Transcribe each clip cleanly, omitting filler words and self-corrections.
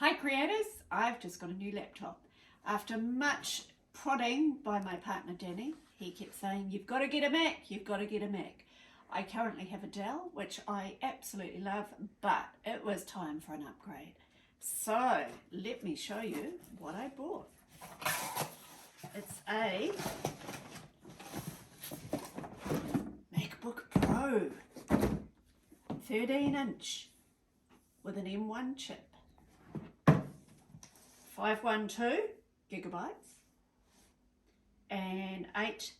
Hi creators, I've just got a new laptop. After much prodding by my partner Danny, he kept saying, you've got to get a Mac, you've got to get a Mac. I currently have a Dell, which I absolutely love, but it was time for an upgrade. So let me show you what I bought. It's a MacBook Pro, 13-inch with an M1 chip. 512 gigabytes and 8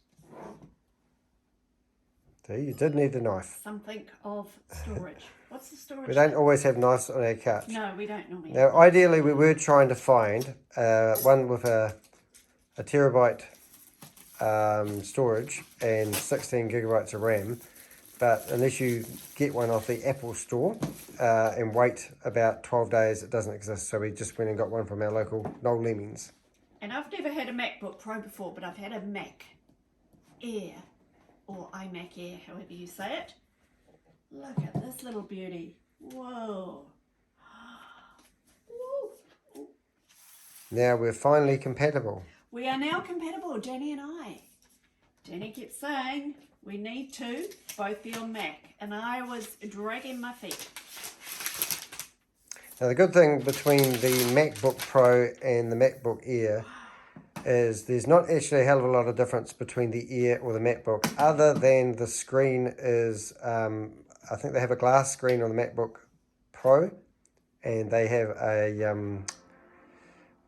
So you did need the knife. something of storage. What's the storage? We don't always have knives on our couch. No, we don't normally. Now, ideally, we were trying to find one with a terabyte storage and 16 gigabytes of RAM. But unless you get one off the Apple store and wait about 12 days, it doesn't exist. So we just went and got one from our local Noel Lemmings. And I've never had a MacBook Pro before, but I've had a Mac Air, or iMac Air, however you say it. Look at this little beauty. Whoa. Woo. Now we're finally compatible. We are now compatible, Danny and I. Danny kept saying we need to both be on Mac, and I was dragging my feet. Now the good thing between the MacBook Pro and the MacBook Air is there's not actually a hell of a lot of difference between the Air or the MacBook, other than the screen is, I think they have a glass screen on the MacBook Pro, and they have a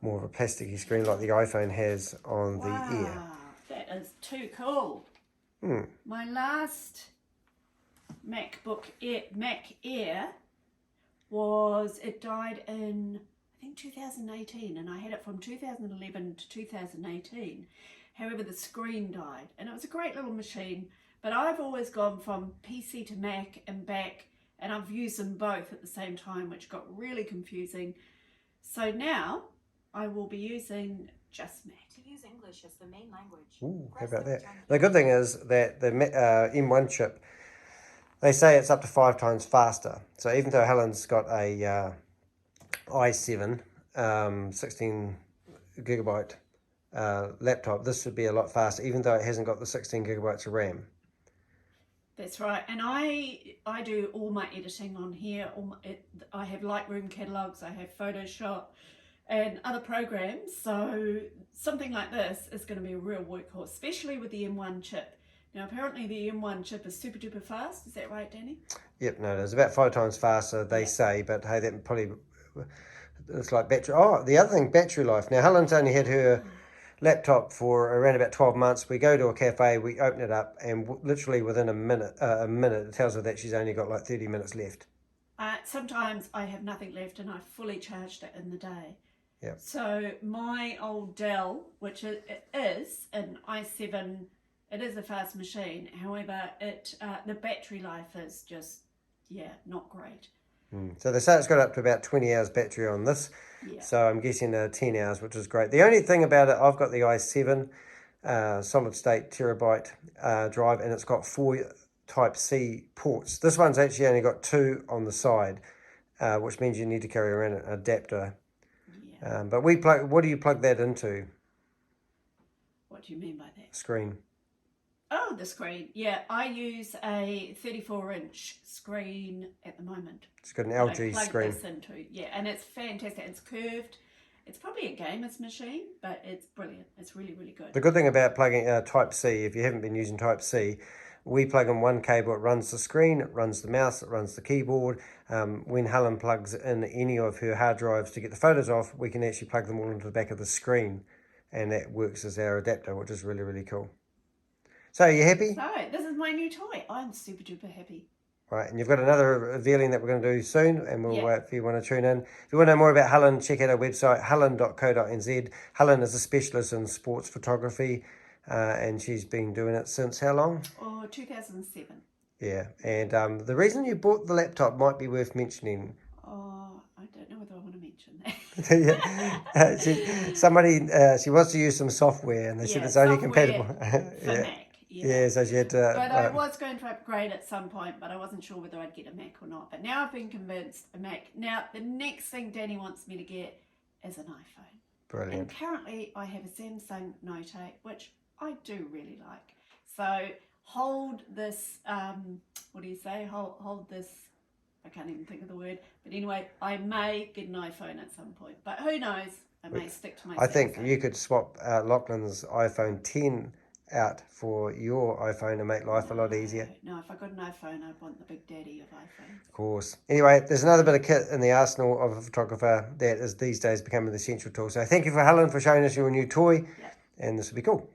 more of a plasticky screen like the iPhone has on the Air. That is too cool. My last MacBook Air, Mac Air it died in, I think 2018, and I had it from 2011 to 2018. However, the screen died, and it was a great little machine, but I've always gone from PC to Mac and back, and I've used them both at the same time, which got really confusing. So now I will be using just Mac. To use English as the main language. Ooh, how about that? The good thing is that the M1 chip, they say it's up to 5 times faster. So even though Helen's got a i7 16 gigabyte laptop, this should be a lot faster, even though it hasn't got the 16 gigabytes of RAM. That's right, and I do all my editing on here. I have Lightroom catalogs, I have Photoshop and other programs, so something like this is going to be a real workhorse, especially with the M1 chip. Now apparently the M1 chip is super duper fast, is that right, Danny? Yep, no, it's about 5 times faster, they say, but hey, that probably, it's like battery. Oh, the other thing, battery life. Now Helen's only had her laptop for around about 12 months. We go to a cafe, we open it up, and literally within a minute it tells her that she's only got like 30 minutes left. Sometimes I have nothing left and I fully charged it in the day. Yep. So my old Dell, which it is an i7, it is a fast machine. However, the battery life is just, not great. So they say it's got up to about 20 hours battery on this. Yeah. So I'm guessing 10 hours, which is great. The only thing about it, I've got the i7 solid state terabyte drive, and it's got 4 Type-C ports. This one's actually only got 2 on the side, which means you need to carry around an adapter. Yeah. But what do you plug that into? What do you mean by that? Screen. Oh, the screen. Yeah, I use a 34-inch screen at the moment. It's got an LG plug screen. This into, and it's fantastic. It's curved. It's probably a gamer's machine, but it's brilliant. It's really, really good. The good thing about plugging Type-C, if you haven't been using Type-C, we plug in one cable, it runs the screen, it runs the mouse, it runs the keyboard. When Helen plugs in any of her hard drives to get the photos off, we can actually plug them all into the back of the screen, and that works as our adapter, which is really, really cool. So, are you happy? So, this is my new toy. I'm super duper happy. Right, and you've got another revealing that we're going to do soon, and we'll wait for you want to tune in. If you want to know more about Helen, check out our website, helen.co.nz. Helen is a specialist in sports photography, and she's been doing it since how long? 2007. Yeah, and the reason you bought the laptop might be worth mentioning. Oh, I don't know whether I want to mention that. She wants to use some software, and they said it's only compatible. For Mac. Yeah, so you had to... But I was going to upgrade at some point, but I wasn't sure whether I'd get a Mac or not. But now I've been convinced a Mac. Now, the next thing Danny wants me to get is an iPhone. Brilliant. And currently I have a Samsung Note 8, which I do really like. So hold this, what do you say? Hold this, I can't even think of the word. But anyway, I may get an iPhone at some point. But who knows? I may stick to my I think Samsung. you could swap Lachlan's iPhone 10 out for your iPhone and make life a lot easier. No, if I got an iPhone, I'd want the big daddy of iPhones. Of course. Anyway, there's another bit of kit in the arsenal of a photographer that is these days becoming the essential tool. So thank you for Helen for showing us your new toy, and this will be cool.